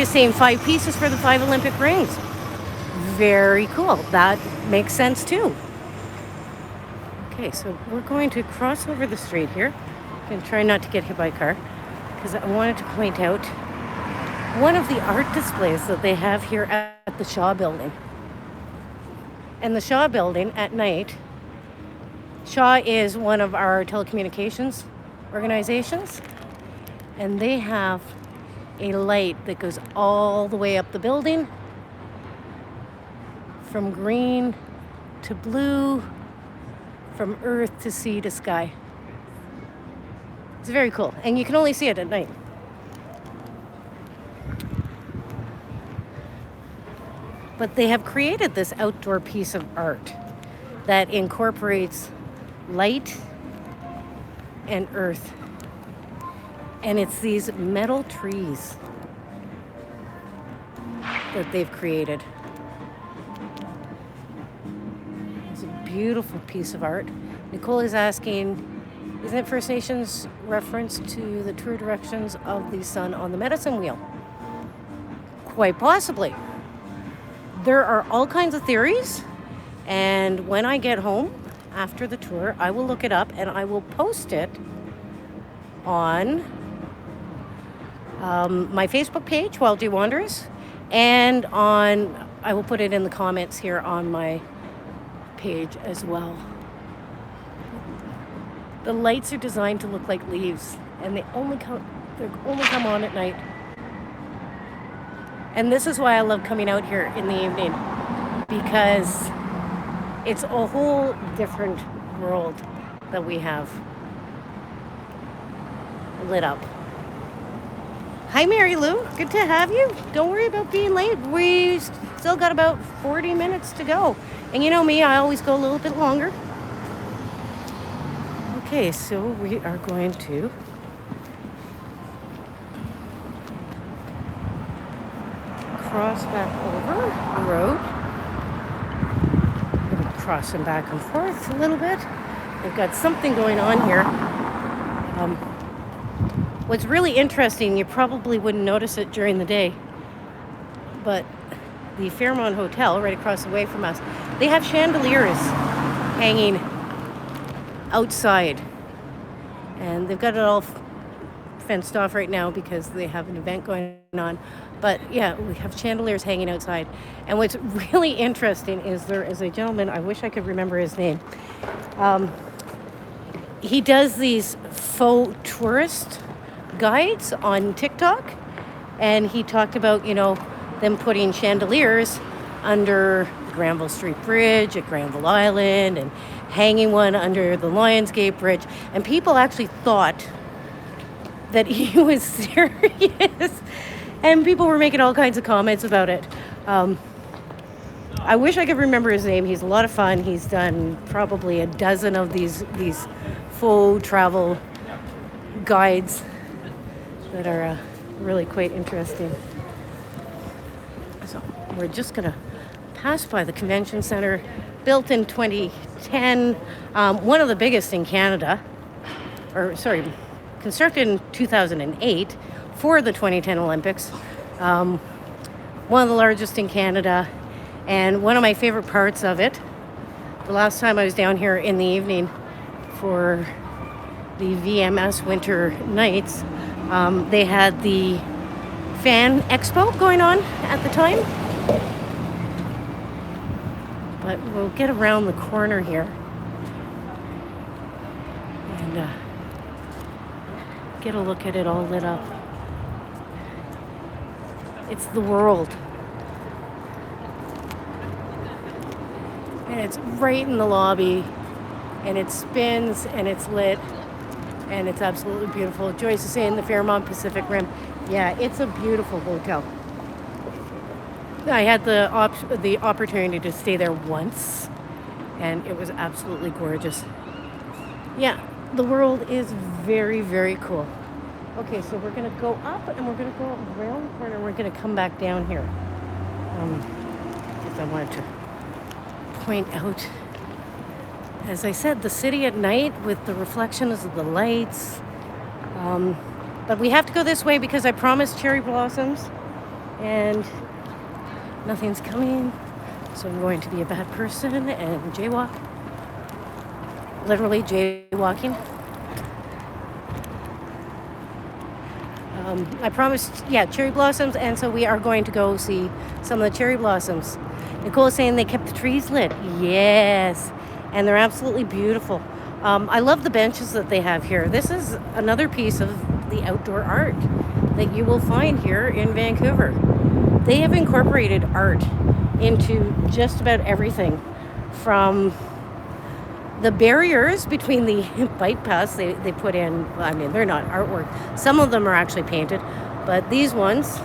was saying 5 pieces for the 5 Olympic rings. Very cool. That makes sense too. Okay, so we're going to cross over the street here. I'm going to try not to get hit by a car because I wanted to point out one of the art displays that they have here at the Shaw Building. And the Shaw Building at night, Shaw is one of our telecommunications organizations, and they have a light that goes all the way up the building from green to blue, from earth to sea to sky. It's very cool, and you can only see it at night. But they have created this outdoor piece of art that incorporates light and earth. And it's these metal trees that they've created. It's a beautiful piece of art. Nicole is asking, isn't it First Nations reference to the true directions of the sun on the medicine wheel? Quite possibly. There are all kinds of theories, and when I get home after the tour, I will look it up and I will post it on my Facebook page, Wild Day Wanderers, and I will put it in the comments here on my page as well. The lights are designed to look like leaves, and they only come on at night. And this is why I love coming out here in the evening, because it's a whole different world that we have lit up. Hi, Mary Lou. Good to have you. Don't worry about being late. We still got about 40 minutes to go. And you know me, I always go a little bit longer. Okay, so we are going to cross back over the road. Crossing back and forth a little bit. We've got something going on here. What's really interesting, you probably wouldn't notice it during the day, but the Fairmont Hotel right across the way from us, they have chandeliers hanging outside, and they've got it all fenced off right now because they have an event going on. But yeah, we have chandeliers hanging outside. And what's really interesting is there is a gentleman, I wish I could remember his name. He does these faux tourist guides on TikTok. And he talked about, them putting chandeliers under Granville Street Bridge at Granville Island and hanging one under the Lionsgate Bridge. And people actually thought that he was serious. And people were making all kinds of comments about it. I wish I could remember his name. He's a lot of fun. He's done probably a dozen of these faux travel guides that are really quite interesting. So we're just going to pass by the convention center, built in 2010, one of the biggest in Canada, constructed in 2008 for the 2010 Olympics. One of the largest in Canada, and one of my favorite parts of it, the last time I was down here in the evening for the VMS Winter Nights, they had the Fan Expo going on at the time. But we'll get around the corner here and get a look at it all lit up. It's the world. And it's right in the lobby, and it spins and it's lit, and it's absolutely beautiful. Joyce is saying the Fairmont Pacific Rim. Yeah, it's a beautiful hotel. I had the opportunity to stay there once, and it was absolutely gorgeous. Yeah, the world is very, very cool. Okay, so we're going to go up, and we're going to go around the corner, and we're going to come back down here. Because I wanted to point out, as I said, the city at night with the reflections of the lights. But we have to go this way because I promised cherry blossoms and nothing's coming. So I'm going to be a bad person and jaywalk. Literally jaywalking. I promised, yeah, cherry blossoms, and so we are going to go see some of the cherry blossoms. Nicole's saying they kept the trees lit. Yes, and they're absolutely beautiful. I love the benches that they have here. This is another piece of the outdoor art that you will find here in Vancouver. They have incorporated art into just about everything, from the barriers between the bike paths they put in. I mean, they're not artwork. Some of them are actually painted, but these ones,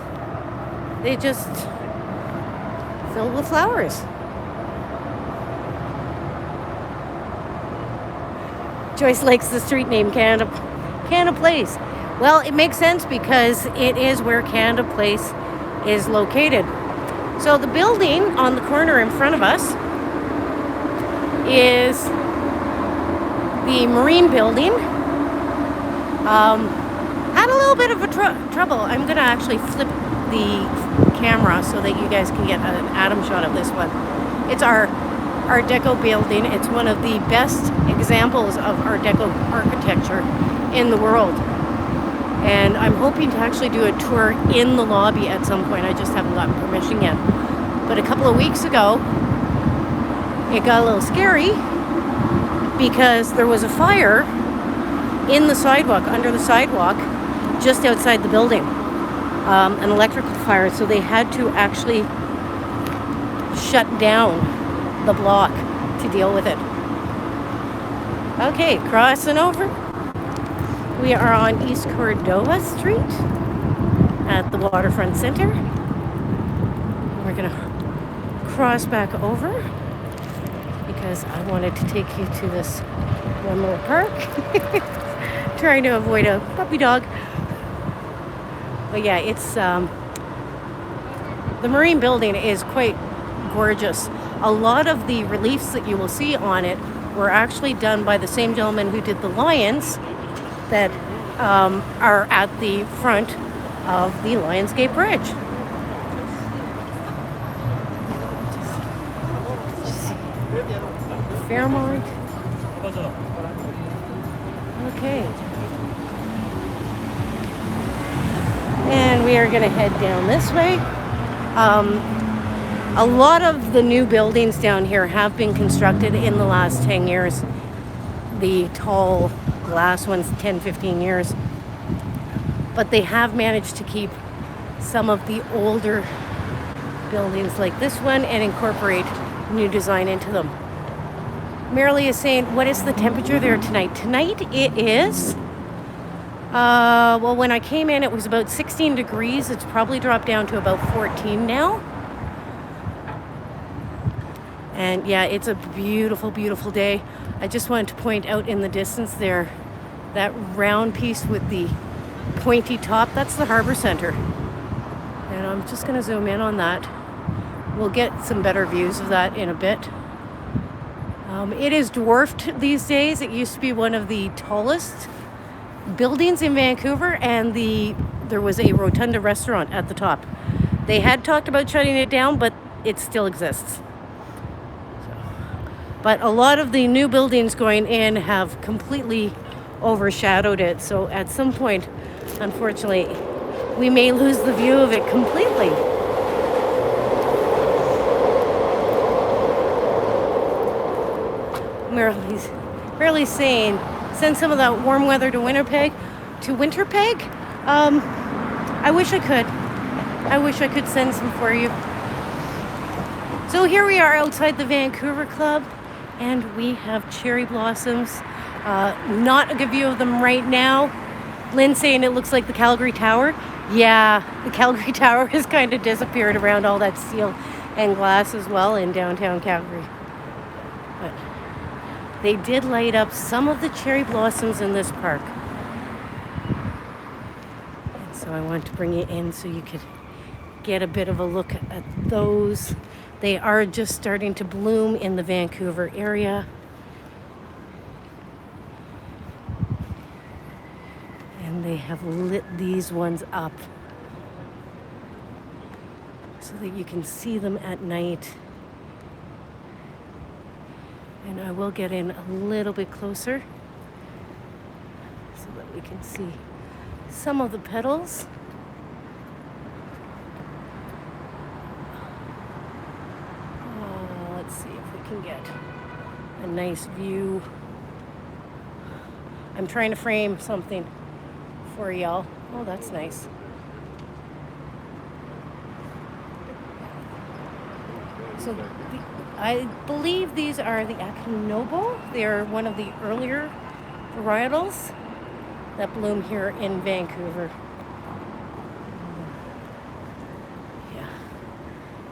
they just filled with flowers. Joyce likes the street name Canada Place. Well, it makes sense because it is where Canada Place is located. So the building on the corner in front of us is the Marine Building. Had a little bit of a trouble. I'm going to actually flip the camera so that you guys can get an atom shot of this one. It's our Art Deco building. It's one of the best examples of Art Deco architecture in the world. And I'm hoping to actually do a tour in the lobby at some point. I just haven't gotten permission yet. But a couple of weeks ago, it got a little scary because there was a fire in the sidewalk, under the sidewalk, just outside the building. An electrical fire, so they had to actually shut down the block to deal with it. Okay, crossing over. We are on East Cordova Street at the Waterfront Center. We're gonna cross back over because I wanted to take you to this one little park. Trying to avoid a puppy dog. But yeah, it's the Marine Building is quite gorgeous. A lot of the reliefs that you will see on it were actually done by the same gentleman who did the lions that are at the front of the Lionsgate Bridge. Fairmont. Okay. And we are going to head down this way. A lot of the new buildings down here have been constructed in the last 10 years. The tall glass ones, 10, 15 years. But they have managed to keep some of the older buildings like this one and incorporate new design into them. Marilee is saying, what is the temperature there tonight? Tonight it is, well, when I came in it was about 16 degrees. It's probably dropped down to about 14 now. And yeah, it's a beautiful, beautiful day. I just wanted to point out in the distance there, that round piece with the pointy top, that's the Harbor Center. And I'm just going to zoom in on that. We'll get some better views of that in a bit. It is dwarfed these days. It used to be one of the tallest buildings in Vancouver, and there was a Rotunda restaurant at the top. They had talked about shutting it down, but it still exists. But a lot of the new buildings going in have completely overshadowed it. So at some point, unfortunately, we may lose the view of it completely. Marilee's saying, send some of that warm weather to Winterpeg. To Winterpeg? I wish I could. I wish I could send some for you. So here we are outside the Vancouver Club, and we have cherry blossoms. Not a good view of them right now. Lynn saying it looks like the Calgary Tower. Yeah, the Calgary Tower has kind of disappeared around all that steel and glass as well in downtown Calgary. But they did light up some of the cherry blossoms in this park. And so I wanted to bring you in so you could get a bit of a look at those. They are just starting to bloom in the Vancouver area. And they have lit these ones up. so that you can see them at night. And I will get in a little bit closer so that we can see some of the petals. Let's see if we can get a nice view. I'm trying to frame something for y'all. Oh, that's nice. So I believe these are the Akinobo. They're one of the earlier varietals that bloom here in Vancouver. Yeah,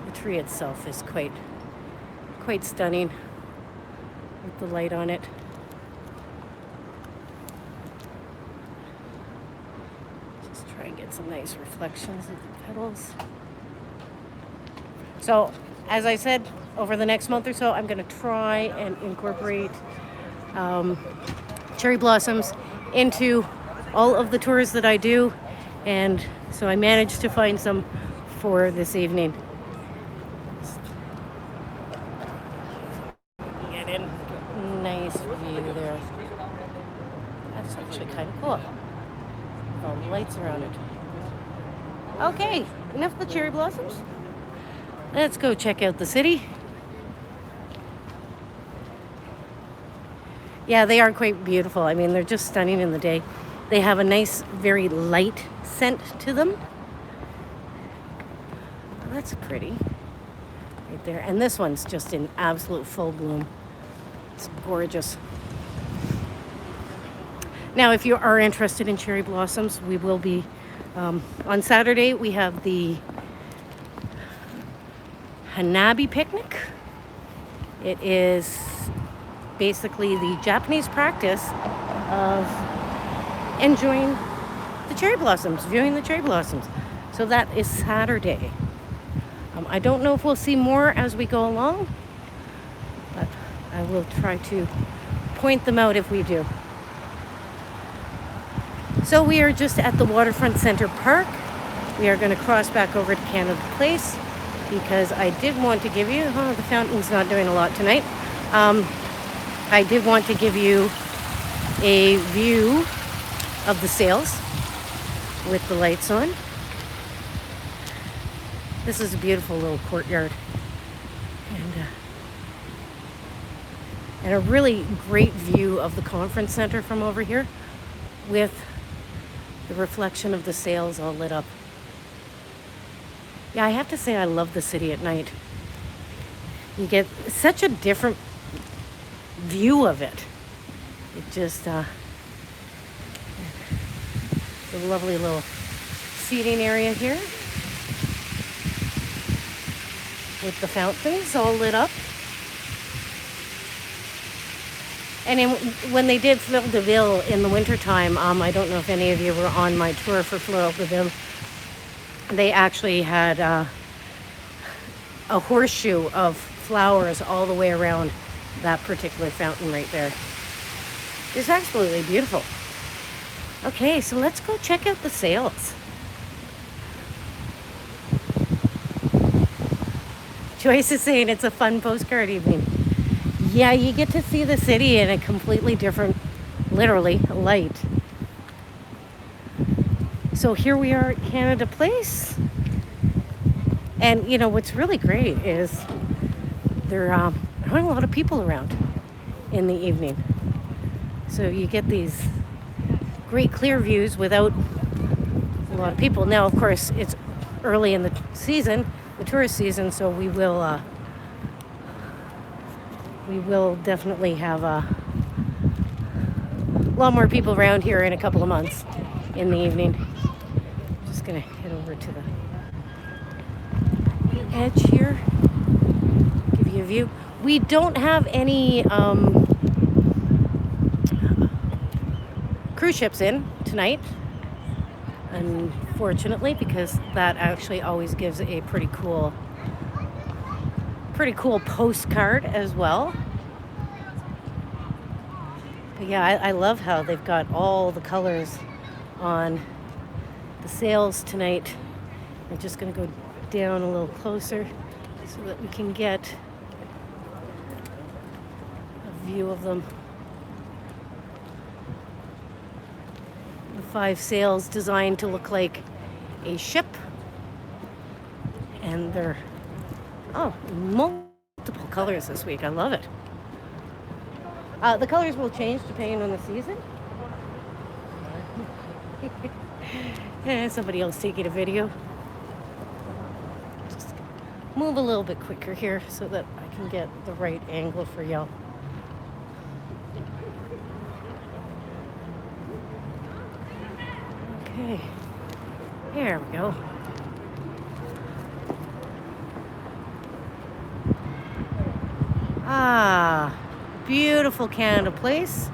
the tree itself is quite stunning with the light on it. Just try and get some nice reflections of the petals. So, as I said, over the next month or so, I'm going to try and incorporate cherry blossoms into all of the tours that I do. And so I managed to find some for this evening. Get in. Nice view there. That's actually kind of cool. With all the lights around it. Okay, enough of the cherry blossoms. Let's go check out the city. Yeah, they are quite beautiful. I mean, they're just stunning in the day. They have a nice, very light scent to them. Oh, that's pretty. Right there. And this one's just in absolute full bloom. It's gorgeous. Now, if you are interested in cherry blossoms, we will be, on Saturday, we have the Hanabi picnic. It is basically the Japanese practice of enjoying the cherry blossoms, viewing the cherry blossoms. So that is Saturday. I don't know if we'll see more as we go along, but I will try to point them out if we do. So we are just at the Waterfront Center Park. We are going to cross back over to Canada Place because I did want to give you, the fountain's not doing a lot tonight. I did want to give you a view of the sails with the lights on. This is a beautiful little courtyard. And a really great view of the conference center from over here with the reflection of the sails all lit up. Yeah, I have to say I love the city at night. You get such a different view of it. It just, the lovely little seating area here with the fountains all lit up. And when they did Fleur de Ville in the wintertime, I don't know if any of you were on my tour for Fleur de Ville, they actually had a horseshoe of flowers all the way around that particular fountain right there. It's absolutely beautiful. Okay, so let's go check out the sails. Joyce is saying it's a fun postcard evening. Yeah, you get to see the city in a completely different, literally, light. So here we are at Canada Place. And, you know, what's really great is there aren't a lot of people around in the evening. So you get these great clear views without a lot of people. Now, of course, it's early in the season, the tourist season, so we will definitely have a lot more people around here in a couple of months in the evening. Just gonna head over to the edge here, give you a view. We don't have any cruise ships in tonight, unfortunately, because that actually always gives a pretty cool postcard as well. But yeah, I love how they've got all the colors on the sails tonight. I'm just going to go down a little closer so that we can get a view of them. The 5 sails designed to look like a ship, and they're multiple colors this week. I love it. The colors will change depending on the season. Somebody else taking a video. Just move a little bit quicker here so that I can get the right angle for y'all. Okay, there we go. Beautiful Canada Place.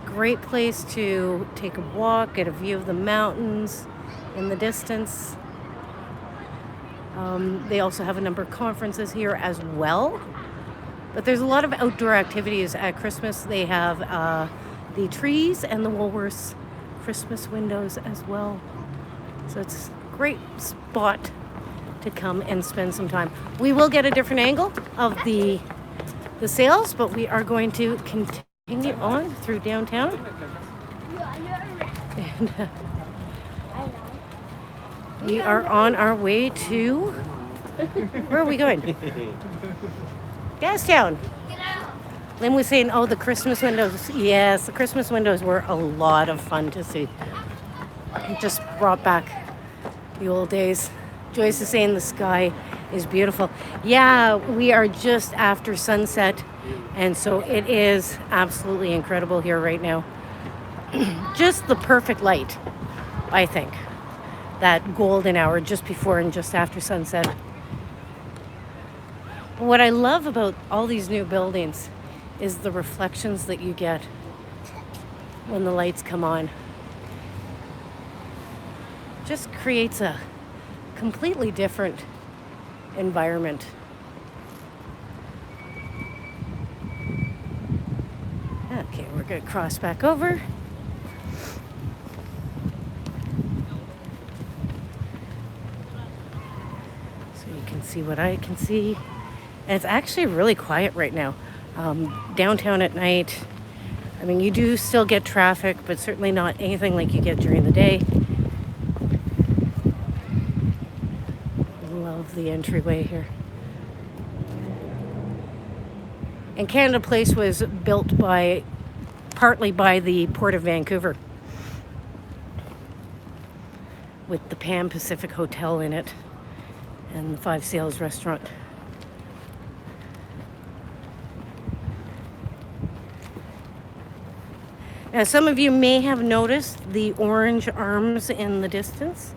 Great place to take a walk, get a view of the mountains in the distance. They also have a number of conferences here as well. But there's a lot of outdoor activities at Christmas. They have the trees and the Woolworths Christmas windows as well. So it's a great spot to come and spend some time. We will get a different angle of the sails, but we are going to continue on through downtown. And we are on our way to, where are we going? Gastown. Lynn was saying, oh, the Christmas windows. Yes, the Christmas windows were a lot of fun to see. It just brought back the old days. Joyce is saying the sky is beautiful. Yeah, we are just after sunset, and so it is absolutely incredible here right now. Just the perfect light, I think. That golden hour just before and just after sunset. What I love about all these new buildings is the reflections that you get when the lights come on. Just creates a completely different environment. Okay, we're going to cross back over. So you can see what I can see. And it's actually really quiet right now. Downtown at night, I mean, you do still get traffic, but certainly not anything like you get during the day. Love the entryway here. And Canada Place was built partly by the Port of Vancouver, with the Pan Pacific Hotel in it and the 5 Sails restaurant. Now, some of you may have noticed the orange arms in the distance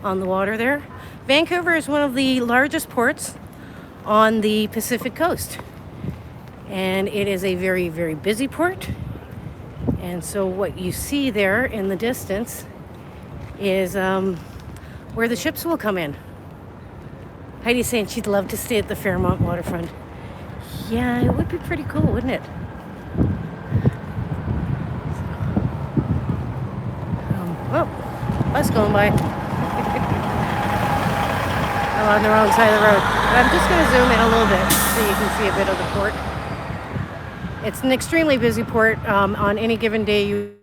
on the water there. Vancouver is one of the largest ports on the Pacific coast. And it is a very, very busy port. And so what you see there in the distance is where the ships will come in. Heidi's saying she'd love to stay at the Fairmont waterfront. Yeah, it would be pretty cool, wouldn't it? Bus going by. I'm on the wrong side of the road. I'm just going to zoom in a little bit so you can see a bit of the port. It's an extremely busy port. On any given day, you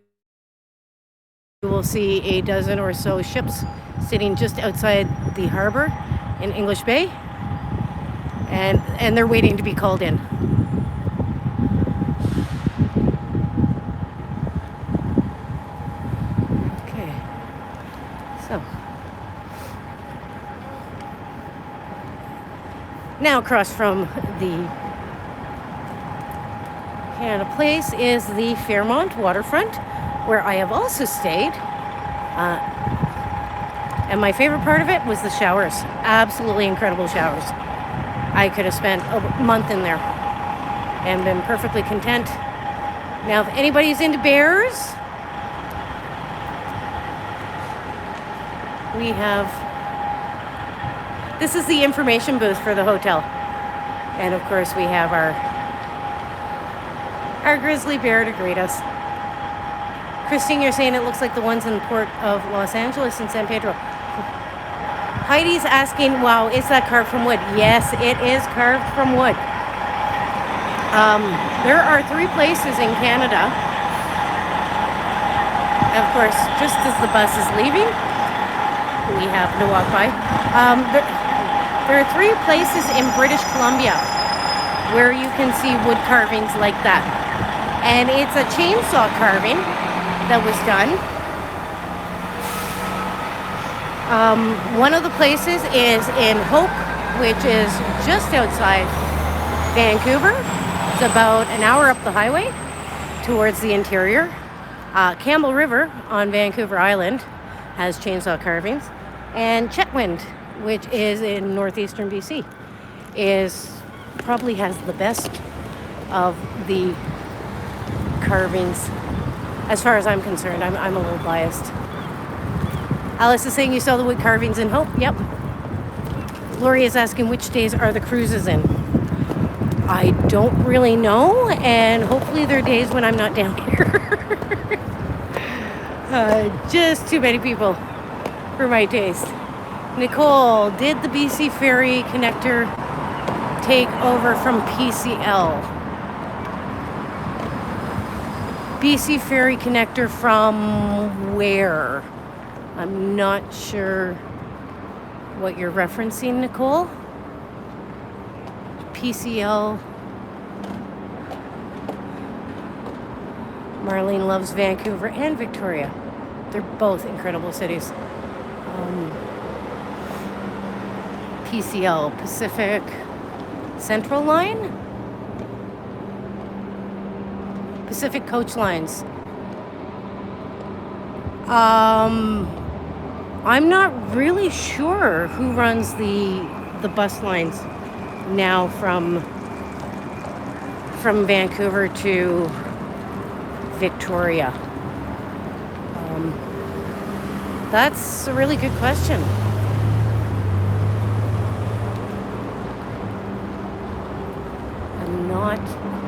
will see a dozen or so ships sitting just outside the harbor in English Bay, and they're waiting to be called in. Now across from the Canada Place is the Fairmont waterfront, where I have also stayed. And my favorite part of it was the showers. Absolutely incredible showers. I could have spent a month in there and been perfectly content. Now, if anybody's into bears, we have... This is the information booth for the hotel. And of course we have our grizzly bear to greet us. Christine, you're saying it looks like the ones in the port of Los Angeles and San Pedro. Heidi's asking, wow, is that carved from wood? Yes, it is carved from wood. There are 3 places in Canada. Of course, just as the bus is leaving, we happen to walk by. There are 3 places in British Columbia where you can see wood carvings like that. And it's a chainsaw carving that was done. One of the places is in Hope, which is just outside Vancouver. It's about an hour up the highway towards the interior. Campbell River on Vancouver Island has chainsaw carvings. And Chetwynd, which is in northeastern BC, probably has the best of the carvings. As far as I'm concerned, I'm a little biased. Alice is saying you saw the wood carvings in Hope. Yep. Lori is asking which days are the cruises in. I don't really know, and hopefully there are days when I'm not down here. Just too many people for my taste. Nicole, did the BC Ferry connector take over from PCL? BC Ferry connector from where? I'm not sure what you're referencing, Nicole. PCL. Marlene loves Vancouver and Victoria. They're both incredible cities. PCL, Pacific Central Line? Pacific Coach Lines. I'm not really sure who runs the bus lines now from Vancouver to Victoria. That's a really good question.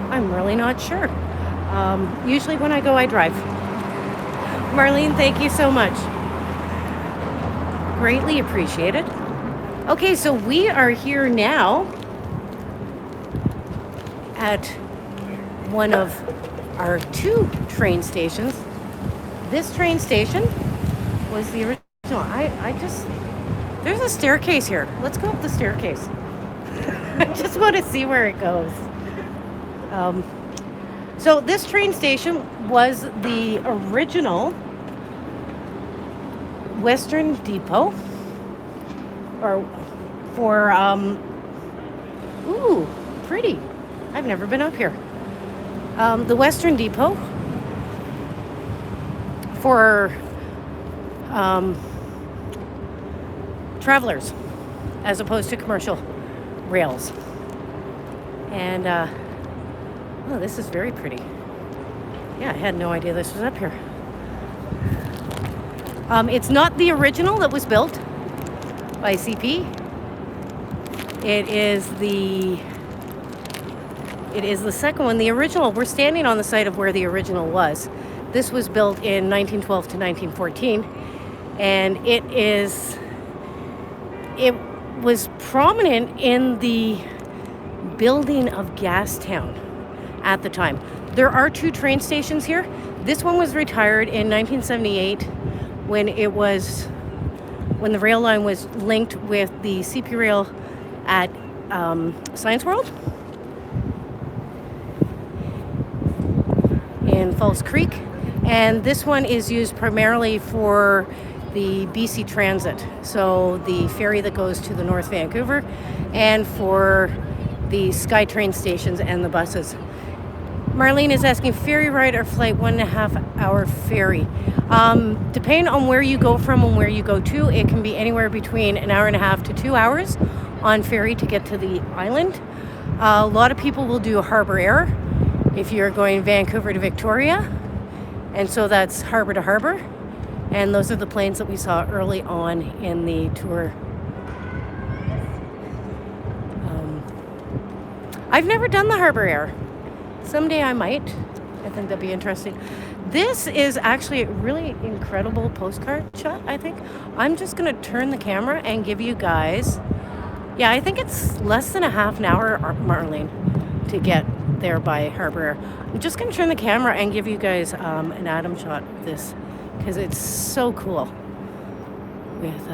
I'm really not sure. Usually when I go, I drive. Marlene, thank you so much. Greatly appreciated. Okay, so we are here now at one of our 2 train stations. This train station was the original. There's a staircase here. Let's go up the staircase. I just want to see where it goes. So this train station was the original Western Depot, ooh, pretty. I've never been up here. The Western Depot for travelers as opposed to commercial rails. And oh, this is very pretty. Yeah, I had no idea this was up here. It's not the original that was built by CP. It is the second one. The original, we're standing on the site of where the original was. This was built in 1912 to 1914, and it was prominent in the building of Gastown at the time. There are 2 train stations here. This one was retired in 1978 when the rail line was linked with the CP rail at Science World in Falls Creek. And this one is used primarily for the BC Transit, so the ferry that goes to the North Vancouver, and for the SkyTrain stations and the buses. Marlene is asking, ferry ride or flight, 1.5 hour ferry. Depending on where you go from and where you go to, it can be anywhere between 1.5 hours to 2 hours on ferry to get to the island. A lot of people will do Harbour Air if you're going Vancouver to Victoria. And so that's harbor to harbor. And those are the planes that we saw early on in the tour. I've never done the Harbour Air. Someday I might. I think that'd be interesting. This is actually a really incredible postcard shot, I think. I'm just going to turn the camera and give you guys, yeah, I think it's less than a half an hour, Marlene, to get there by Harbor Air. I'm just going to turn the camera and give you guys an atom shot of this because it's so cool with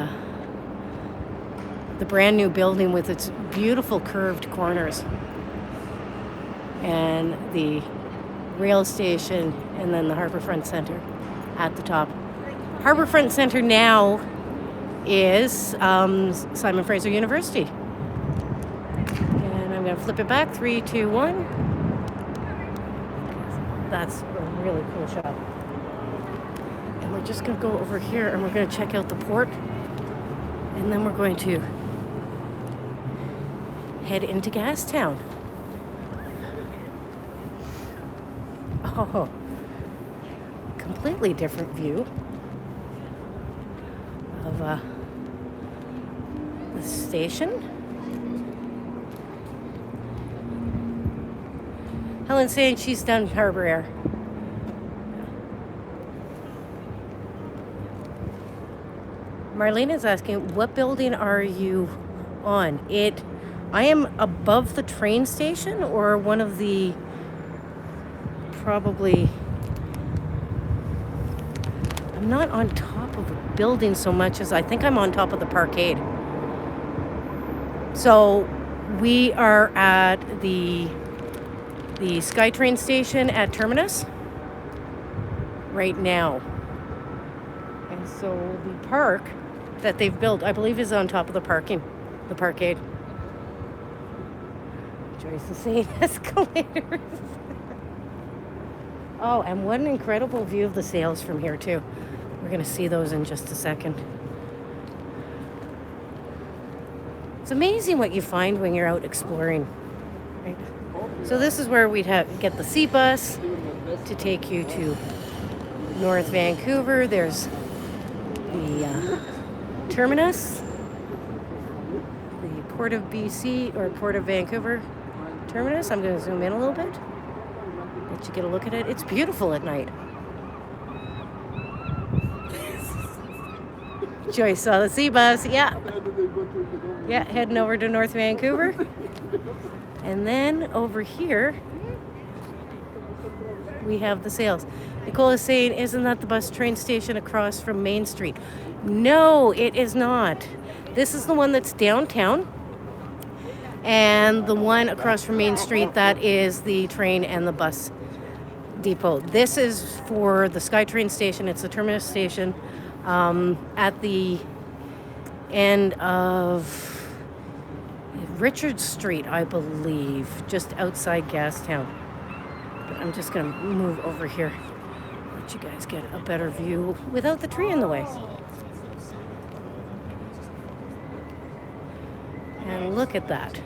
the brand new building with its beautiful curved corners and the rail station and then the Harbourfront Centre at the top. Harbourfront Centre now is Simon Fraser University. And I'm going to flip it back. 3, 2, 1. That's a really cool shot. And we're just going to go over here and we're going to check out the port. And then we're going to head into Gastown. Oh, completely different view of the station. Helen's saying she's done Harbor Air. Marlene is asking, what building are you on? I am above the train station or one of the probably, I'm not on top of a building so much as I think I'm on top of the parkade. So we are at the SkyTrain station at Terminus right now. And so the park that they've built, I believe, is on top of the parkade. Joyce is saying escalators. Oh, and what an incredible view of the sails from here, too. We're going to see those in just a second. It's amazing what you find when you're out exploring. Right? So this is where we'd get the sea bus to take you to North Vancouver. There's the terminus, the Port of BC or Port of Vancouver terminus. I'm going to zoom in a little bit. Let you get a look at it. It's beautiful at night. Joyce saw the sea bus. Yeah, heading over to North Vancouver. And then over here, we have the sails. Nicole is saying, isn't that the bus train station across from Main Street? No, it is not. This is the one that's downtown. And the one across from Main Street, that is the train and the bus depot. This is for the SkyTrain station. It's the terminus station at the end of Richard Street, I believe, just outside Gastown. But I'm just going to move over here, let you guys get a better view without the tree in the way. And look at that.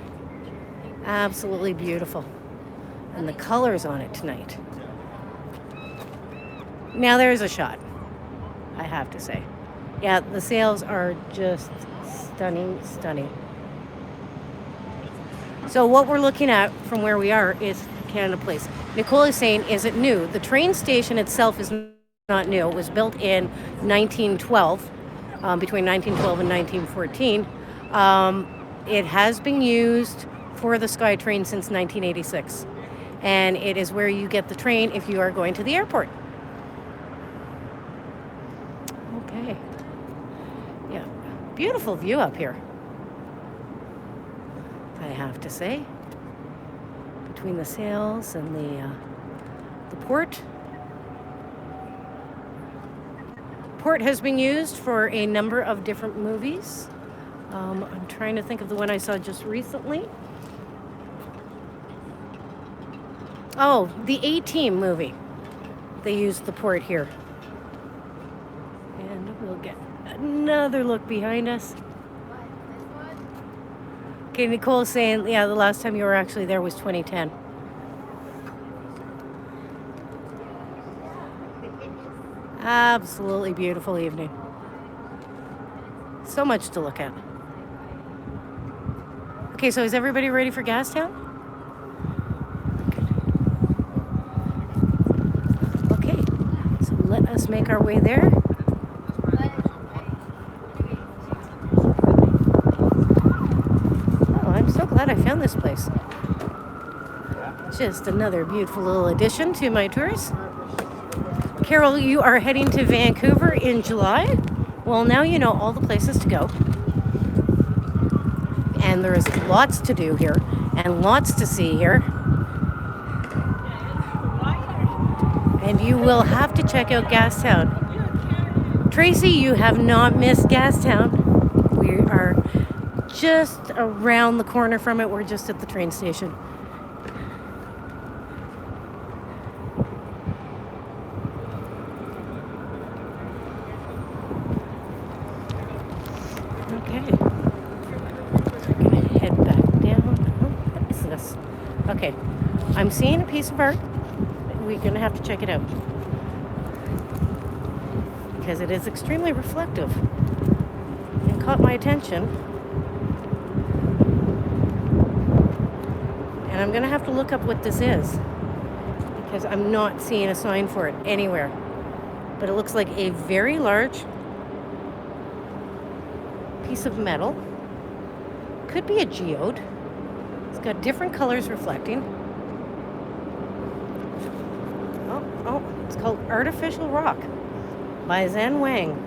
Absolutely beautiful. And the colors on it tonight. Now there's a shot, I have to say. Yeah, the sails are just stunning, stunning. So what we're looking at from where we are is Canada Place. Nicole is saying, is it new? The train station itself is not new. It was built in 1912, between 1912 and 1914. It has been used for the SkyTrain since 1986. And it is where you get the train if you are going to the airport. Okay. Yeah, beautiful view up here, I have to say. Between the sails and the port. Port has been used for a number of different movies. I'm trying to think of the one I saw just recently. Oh, the A-Team movie. They used the port here. And we'll get another look behind us. Okay, Nicole's saying, yeah, the last time you were actually there was 2010. Absolutely beautiful evening. So much to look at. Okay, so is everybody ready for Gastown? Okay. Let's make our way there. Oh, I'm so glad I found this place. Just another beautiful little addition to my tours. Carol, you are heading to Vancouver in July. Well, now you know all the places to go. And there's lots to do here and lots to see here. And you will have to check out Gastown. Tracy, you have not missed Gastown. We are just around the corner from it. We're just at the train station. Okay. So we're going to head back down. Oh, what is this? Okay. I'm seeing a piece of art. We're going to have to check it out because it is extremely reflective and caught my attention, and I'm going to have to look up what this is because I'm not seeing a sign for it anywhere, but it looks like a very large piece of metal. Could be a geode. It's got different colors reflecting. Oh, it's called Artificial Rock by Zhen Wang.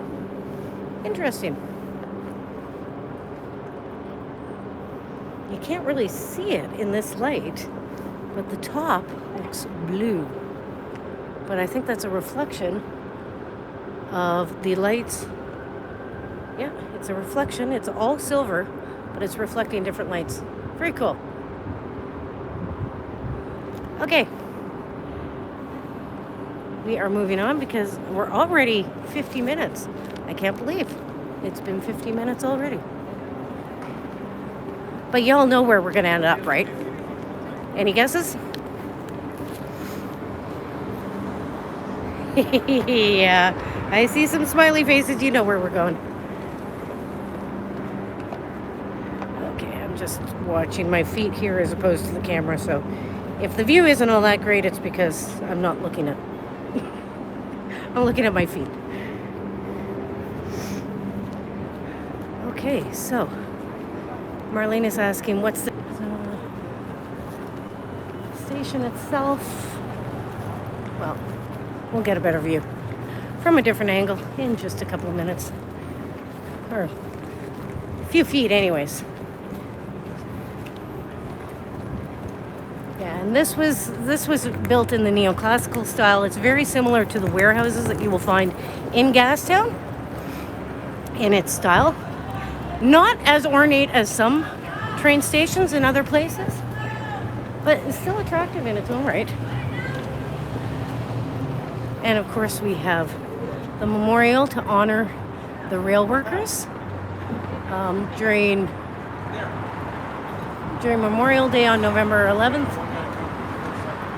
Interesting. You can't really see it in this light, but the top looks blue. But I think that's a reflection of the lights. Yeah, it's a reflection. It's all silver, but it's reflecting different lights. Very cool. Okay. We are moving on because we're already 50 minutes. I can't believe it's been 50 minutes already. But y'all know where we're going to end up, right? Any guesses? Yeah, I see some smiley faces. You know where we're going. Okay, I'm just watching my feet here as opposed to the camera. So if the view isn't all that great, it's because I'm not looking at I'm looking at my feet. Okay, so Marlene is asking what's the station itself. Well, we'll get a better view from a different angle in just a couple of minutes. Or a few feet anyways. Yeah, and this was built in the neoclassical style. It's very similar to the warehouses that you will find in Gastown in its style. Not as ornate as some train stations in other places, but it's still attractive in its own right. And of course we have the memorial to honor the rail workers during Memorial Day on November 11th.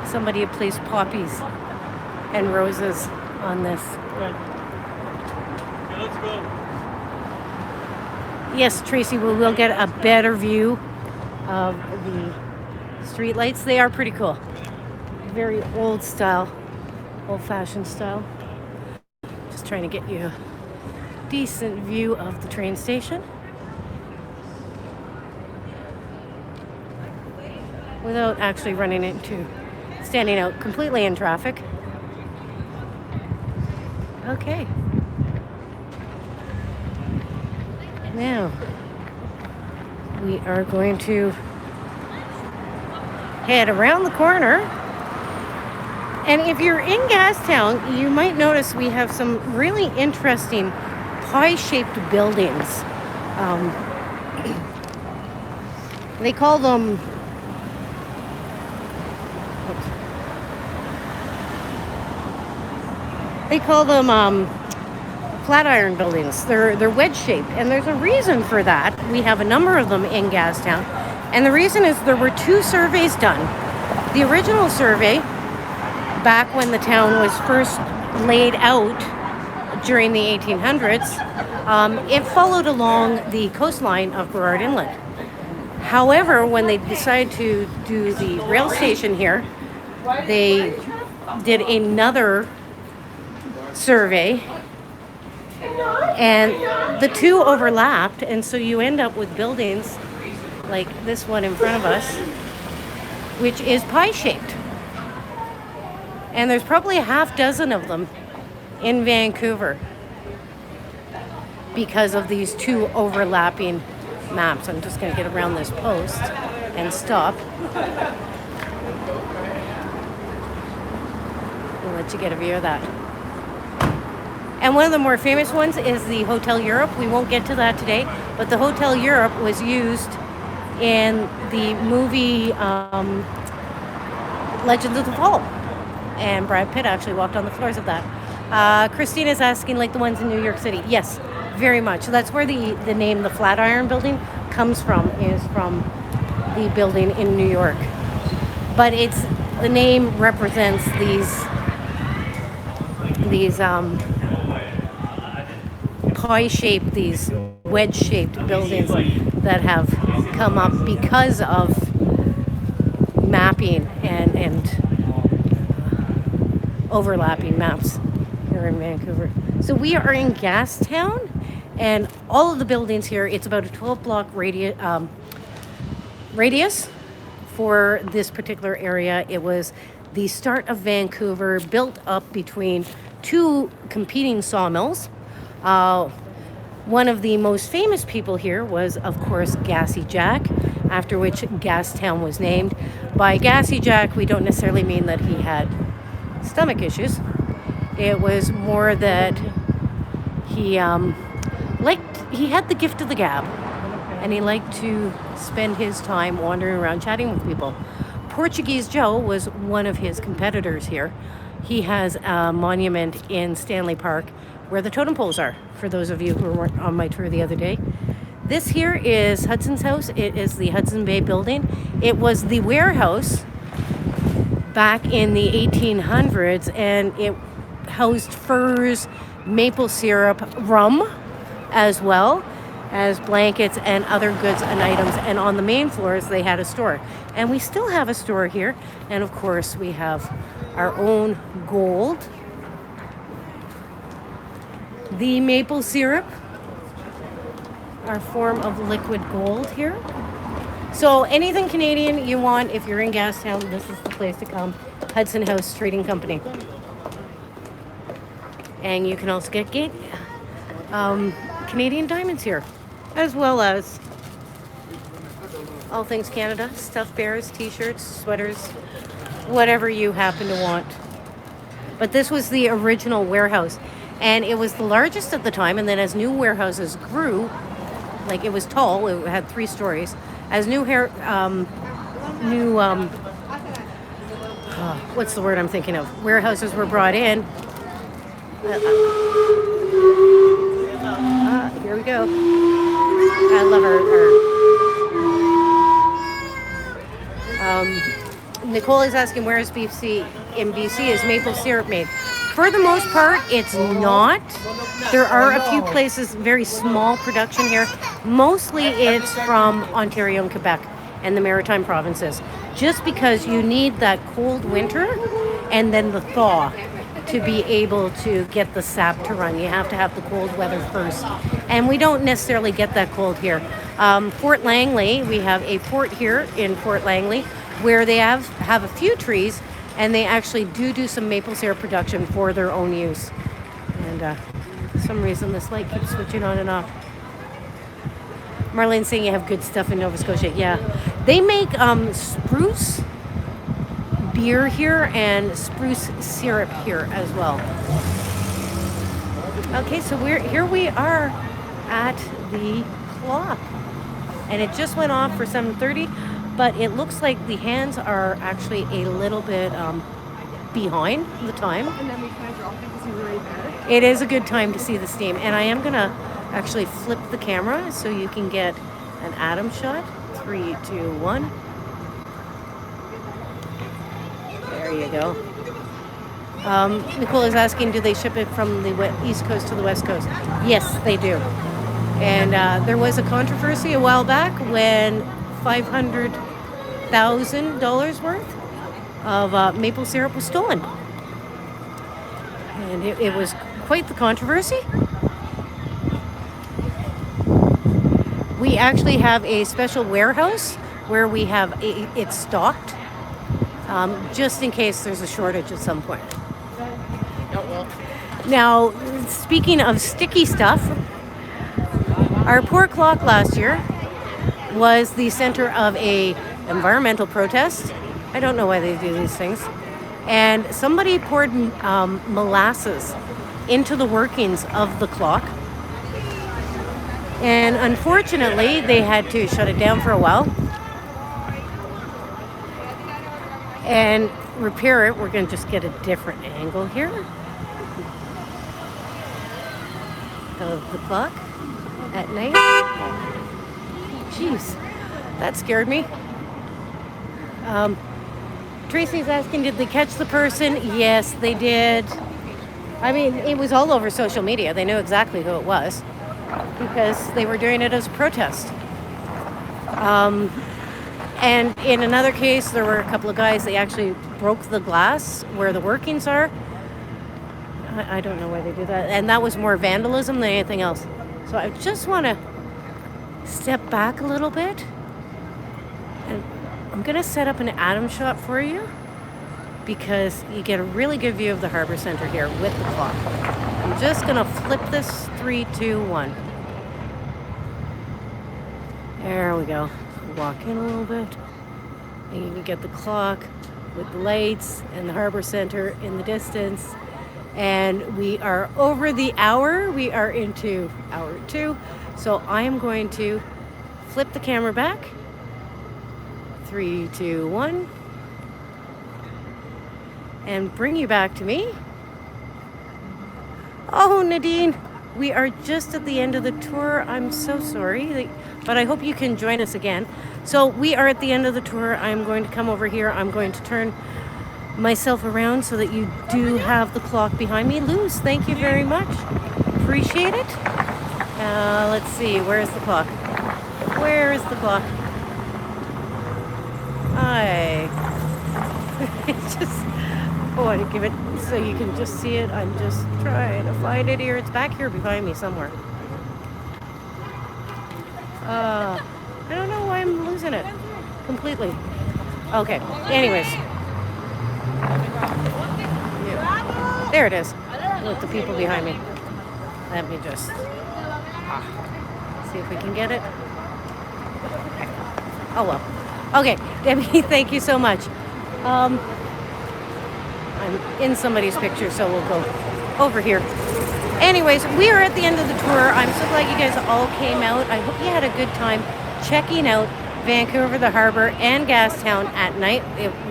Somebody had placed poppies and roses on this. Okay, let's go. Yes, Tracy, we'll get a better view of the street lights. They are pretty cool. Very old style, old-fashioned style. Just trying to get you a decent view of the train station without actually standing out completely in traffic. Okay. Now, we are going to head around the corner. And if you're in Gastown, you might notice we have some really interesting pie-shaped buildings. They call them flatiron buildings. They're wedge-shaped, and there's a reason for that. We have a number of them in Gastown, and the reason is there were two surveys done. The original survey, back when the town was first laid out during the 1800s, it followed along the coastline of Burrard Inlet. However, when they decided to do the rail station here, they did another survey, and the two overlapped, and so you end up with buildings like this one in front of us, which is pie-shaped. And there's probably a half dozen of them in Vancouver because of these two overlapping maps. I'm just going to get around this post and stop. I'll let you get a view of that. And one of the more famous ones is the Hotel Europe. We won't get to that today, but the Hotel Europe was used in the movie Legends of the Fall. And Brad Pitt actually walked on the floors of that. Christina's asking, like the ones in New York City. Yes, very much. So that's where the name, the Flatiron Building, comes from, is from the building in New York. But the name represents these pie-shaped, these wedge-shaped buildings that have come up because of mapping and overlapping maps here in Vancouver. So we are in Gastown, and all of the buildings here, it's about a 12-block radius for this particular area. It was the start of Vancouver, built up between two competing sawmills. One of the most famous people here was, of course, Gassy Jack, after which Gastown was named. By Gassy Jack, we don't necessarily mean that he had stomach issues. It was more that he had the gift of the gab, and he liked to spend his time wandering around chatting with people. Portuguese Joe was one of his competitors here. He has a monument in Stanley Park where the totem poles are, for those of you who were on my tour the other day. This here is Hudson's house. It is the Hudson Bay building. It was the warehouse back in the 1800s, and it housed furs, maple syrup, rum, as well as blankets and other goods and items. And on the main floors, they had a store. And we still have a store here. And of course, we have our own gold. The maple syrup, our form of liquid gold here. So anything Canadian you want, if you're in Gastown, this is the place to come. Hudson House Trading Company. And you can also get Canadian diamonds here, as well as all things Canada, stuffed bears, t-shirts, sweaters, whatever you happen to want. But this was the original warehouse, and it was the largest at the time. And then as new warehouses grew, like, it was tall, it had 3 stories. As what's the word I'm thinking of? Warehouses were brought in. Here we go. I love her. Nicole is asking, where is BC? In BC, is maple syrup made? For the most part, it's not. There are a few places, very small production here. Mostly it's from Ontario and Quebec and the Maritime provinces. Just because you need that cold winter and then the thaw to be able to get the sap to run. You have to have the cold weather first. And we don't necessarily get that cold here. Fort Langley, we have a fort here in Fort Langley where they have a few trees, and they actually do some maple syrup production for their own use. And for some reason this light keeps switching on and off. Marlene's saying you have good stuff in Nova Scotia. Yeah. They make spruce beer here and spruce syrup here as well. Okay, so we are at the clock, and it just went off for 7:30, but it looks like the hands are actually a little bit behind the time. And then we kind of dropped it because we were right there. It is a good time to see the steam, and I am gonna actually flip the camera so you can get an atom shot. 3, 2, 1. There you go. Nicole is asking, do they ship it from the East Coast to the West Coast? Yes, they do. And there was a controversy a while back when $500,000 worth of maple syrup was stolen. And it was quite the controversy. We actually have a special warehouse where we have it stocked, just in case there's a shortage at some point. Now, speaking of sticky stuff, our poor clock last year was the center of a environmental protest. I don't know why they do these things. And somebody poured molasses into the workings of the clock. And unfortunately, they had to shut it down for a while and repair it. We're going to just get a different angle here of the clock at night. Jeez, that scared me. Tracy's asking, did they catch the person? Yes, they did. I mean, it was all over social media. They knew exactly who it was because they were doing it as a protest. And in another case, there were a couple of guys, they actually broke the glass where the workings are. I don't know why they do that. And that was more vandalism than anything else. So I just want to step back a little bit. And I'm going to set up an atom shot for you because you get a really good view of the harbor center here with the clock. I'm just going to flip this 3, 2, 1. There we go. Walk in a little bit. And you can get the clock with the lights and the harbor center in the distance. And we are over the hour. We are into hour 2. So I am going to flip the camera back. 3, 2, 1. And bring you back to me. Oh, Nadine, we are just at the end of the tour. I'm so sorry, but I hope you can join us again. So we are at the end of the tour. I'm going to come over here. I'm going to turn myself around so that you do have the clock behind me. Luz, thank you very much. Appreciate it. Let's see, where's the clock? Where is the clock? It's just, I want to give it so you can just see it. I'm just trying to find it here. It's back here behind me somewhere. I don't know why I'm losing it completely. Okay, anyways. Yeah. There it is. With the people behind me. Let me just see if we can get it. Oh well. Okay, Debbie, thank you so much. I'm in somebody's picture, so we'll go over here. Anyways, we are at the end of the tour. I'm so glad you guys all came out. I hope you had a good time checking out Vancouver, the harbor, and Gastown at night.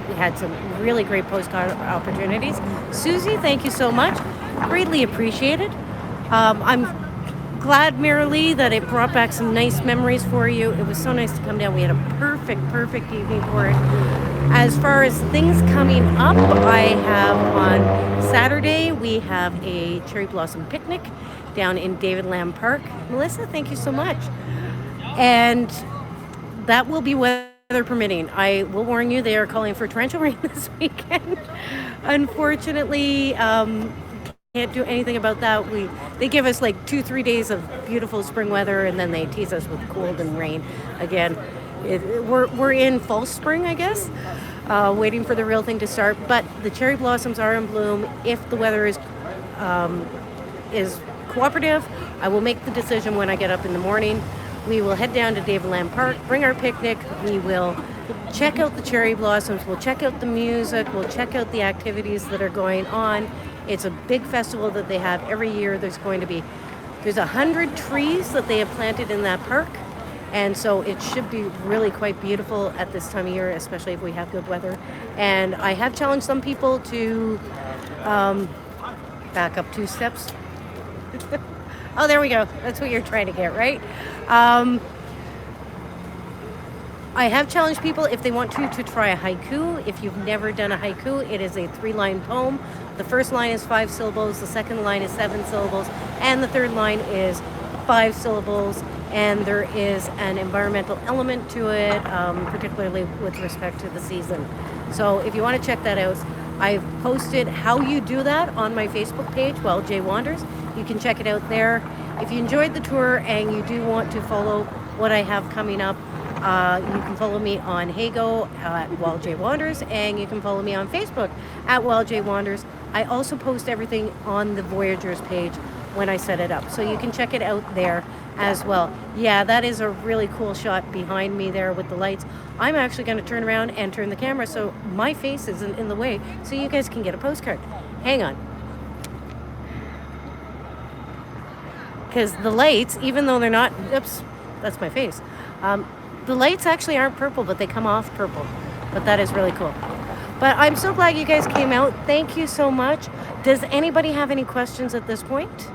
We had some really great postcard opportunities. Susie, thank you so much. Greatly appreciated. I'm glad, Marilee, that it brought back some nice memories for you. It was so nice to come down. We had a perfect evening for it. As far as things coming up, I have on Saturday, we have a cherry blossom picnic down in David Lamb Park. Melissa, thank you so much. And that will be weather permitting. I will warn you, they are calling for torrential rain this weekend. Unfortunately, can't do anything about that. They give us like 2-3 days of beautiful spring weather, and then they tease us with cold and rain again. We're in false spring, I guess, waiting for the real thing to start. But the cherry blossoms are in bloom. If the weather is cooperative, I will make the decision when I get up in the morning. We will head down to David Lamb Park, bring our picnic. We will check out the cherry blossoms. We'll check out the music. We'll check out the activities that are going on. It's a big festival that they have every year. There's 100 trees that they have planted in that park. And so it should be really quite beautiful at this time of year, especially if we have good weather. And I have challenged some people to back up 2 steps. Oh, there we go. That's what you're trying to get, right? I have challenged people if they want to try a haiku. If you've never done a haiku, it is a 3-line poem. The first line is 5 syllables, the second line is 7 syllables, and the third line is 5 syllables. And there is an environmental element to it, particularly with respect to the season. So if you want to check that out, I've posted how you do that on my Facebook page, Wild J Wanders. You can check it out there. If you enjoyed the tour and you do want to follow what I have coming up, you can follow me on Heygo at Wild J Wanders, and you can follow me on Facebook at Wild J Wanders. I also post everything on the Voyagers page when I set it up, so you can check it out there as well. Yeah, that is a really cool shot behind me there with the lights. I'm actually going to turn around and turn the camera so my face isn't in the way, so you guys can get a postcard. Hang on. Because the lights, even though they're not, oops, that's my face. The lights actually aren't purple, but they come off purple. But that is really cool. But I'm so glad you guys came out. Thank you so much. Does anybody have any questions at this point?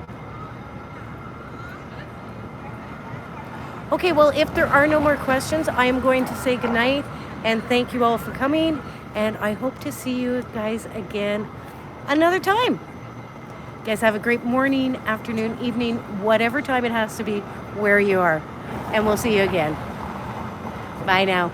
Okay, well, if there are no more questions, I am going to say goodnight and thank you all for coming. And I hope to see you guys again another time. You guys have a great morning, afternoon, evening, whatever time it has to be, where you are. And we'll see you again. Bye now.